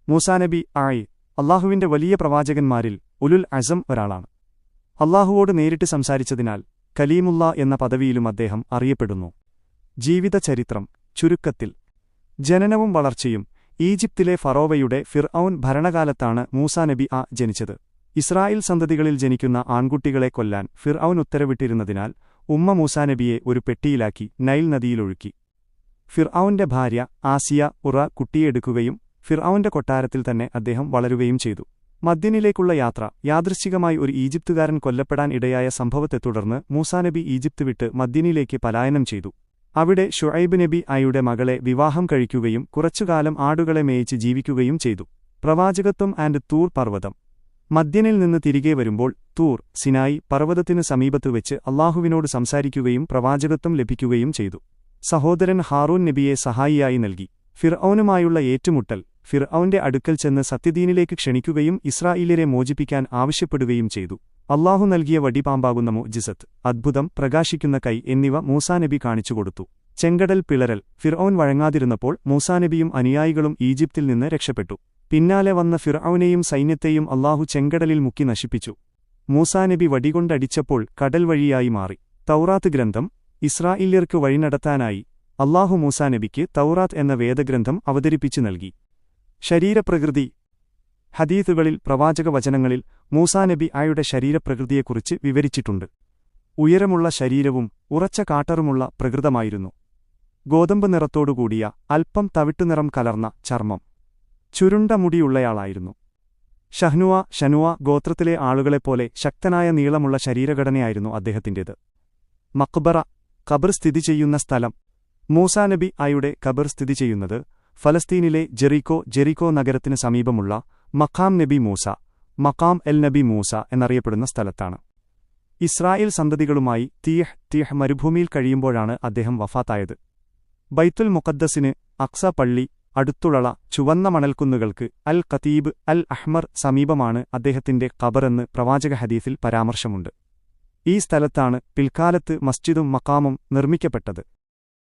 മൂസാനബി അല്ലാഹുവിന്റെ വലിയ പ്രവാചകന്മാരിൽ ഉലുൽ അസം ഒരാളാണ്. അല്ലാഹുവോട് നേരിട്ട് സംസാരിച്ചതിനാൽ കലീമുല്ലാ എന്ന പദവിയിലും അദ്ദേഹം അറിയപ്പെടുന്നു. ജീവിതചരിത്രം ചുരുക്കത്തിൽ ജനനവും വളർച്ചയും ഈജിപ്തിലെ ഫറോവയുടെ ഫിർഔൻ ഭരണകാലത്താണ് മൂസാനബി ജനിച്ചത്. ഇസ്രായേൽ സന്തതികളിൽ ജനിക്കുന്ന ആൺകുട്ടികളെ കൊല്ലാൻ ഫിർഔൻ ഉത്തരവിട്ടിരുന്നതിനാൽ ഉമ്മ മൂസാനബിയെ ഒരു പെട്ടിയിലാക്കി നൈൽ നദിയിലൊഴുക്കി. ഫിർഔന്റെ ഭാര്യ ആസിയ കുട്ടിയെടുക്കുകയും ഫിർഔന്റെ കൊട്ടാരത്തിൽ തന്നെ അദ്ദേഹം വളരുകയും ചെയ്തു. മദ്യനിലേക്കുള്ള യാത്ര യാദൃശ്ചികമായി ഒരു ഈജിപ്തുകാരൻ കൊല്ലപ്പെടാൻ ഇടയായ സംഭവത്തെ തുടർന്ന് മൂസാനബി ഈജിപ്ത് വിട്ട് മദ്യനിലേക്ക് പലായനം ചെയ്തു. അവിടെ ഷുഐബ് നബി യുടെ മകളെ വിവാഹം കഴിക്കുകയും കുറച്ചുകാലം ആടുകളെ മേയിച്ച് ജീവിക്കുകയും ചെയ്തു. പ്രവാചകത്വം തൂർ പർവ്വതം മദ്യനിൽ നിന്ന് തിരികെ വരുമ്പോൾ തൂർ സിനായി പർവ്വതത്തിനു സമീപത്തുവെച്ച് അല്ലാഹുവിനോട് സംസാരിക്കുകയും പ്രവാചകത്വം ലഭിക്കുകയും ചെയ്തു. സഹോദരൻ ഹാറൂൻ നബിയെ സഹായിയായി നൽകി. ഫിർഔനുമായുള്ള ഏറ്റുമുട്ടൽ ഫിർഔന്റെ അടുക്കൽ ചെന്ന് സത്യദീനിലേക്ക് ക്ഷണിക്കുകയും ഇസ്രായേല്യരെ മോചിപ്പിക്കാൻ ആവശ്യപ്പെടുകയും ചെയ്തു. അല്ലാഹു നൽകിയ വടിപാമ്പാകുന്ന മുഅ്ജിസത്ത്, അദ്ഭുതം, പ്രകാശിക്കുന്ന കൈ എന്നിവ മൂസാനബി കാണിച്ചുകൊടുത്തു. ചെങ്കടൽ പിളരൽ ഫിർഔൻ വഴങ്ങാതിരുന്നപ്പോൾ മൂസാനബിയും അനുയായികളും ഈജിപ്തിൽ നിന്ന് രക്ഷപ്പെട്ടു. പിന്നാലെ വന്ന ഫിർഔനെയും സൈന്യത്തെയും അല്ലാഹു ചെങ്കടലിൽ മുക്കി നശിപ്പിച്ചു. മൂസാനബി വടികൊണ്ടടിച്ചപ്പോൾ കടൽ വഴിയായി മാറി. തൗറാത്ത് ഗ്രന്ഥം ഇസ്രായേല്യർക്ക് വഴിനടത്താനായി അല്ലാഹു മൂസാനബിക്ക് തൗറാത്ത് എന്ന വേദഗ്രന്ഥം അവതരിപ്പിച്ചു നൽകി. ശരീരപ്രകൃതി ഹദീഥുകളിൽ പ്രവാചകവചനങ്ങളിൽ മൂസാനബി യുടെ ശരീരപ്രകൃതിയെക്കുറിച്ച് വിവരിച്ചിട്ടുണ്ട്. ഉയരമുള്ള ശരീരവും ഉറച്ച കാട്ടറുമുള്ള പ്രകൃതമായിരുന്നു. ഗോതമ്പ് നിറത്തോടുകൂടിയ അല്പം തവിട്ടുനിറം കലർന്ന ചർമ്മം. ചുരുണ്ട മുടിയുള്ളയാളായിരുന്നു. ഷനുവ ഗോത്രത്തിലെ ആളുകളെപ്പോലെ ശക്തനായ നീളമുള്ള ശരീരഘടനയായിരുന്നു അദ്ദേഹത്തിന്റേത്. മഖ്ബറ ഖബർ സ്ഥിതി ചെയ്യുന്ന സ്ഥലം മൂസാനബി യുടെ ഖബർ സ്ഥിതി ചെയ്യുന്നത് ഫലസ്തീനിലെ ജെറിക്കോ നഗരത്തിനു സമീപമുള്ള മഖാം നബി മൂസ എന്നറിയപ്പെടുന്ന സ്ഥലത്താണ്. ഇസ്രായേൽ സന്തതികളുമായി തീഹ് മരുഭൂമിയിൽ കഴിയുമ്പോഴാണ് അദ്ദേഹം വഫാത്തായത്. ബൈത്തുൽ മുഖദ്ദസിന് അക്സ പള്ളി അടുത്തുള്ള ചുവന്ന മണൽക്കുന്നുകൾക്ക് അൽ ഖതീബ് അൽ അഹ്മർ സമീപമാണ് അദ്ദേഹത്തിന്റെ ഖബറെന്ന് പ്രവാചക ഹദീസിൽ പരാമർശമുണ്ട്. ഈ സ്ഥലത്താണ് പിൽക്കാലത്ത് മസ്ജിദും മഖാമും നിർമ്മിക്കപ്പെട്ടത്.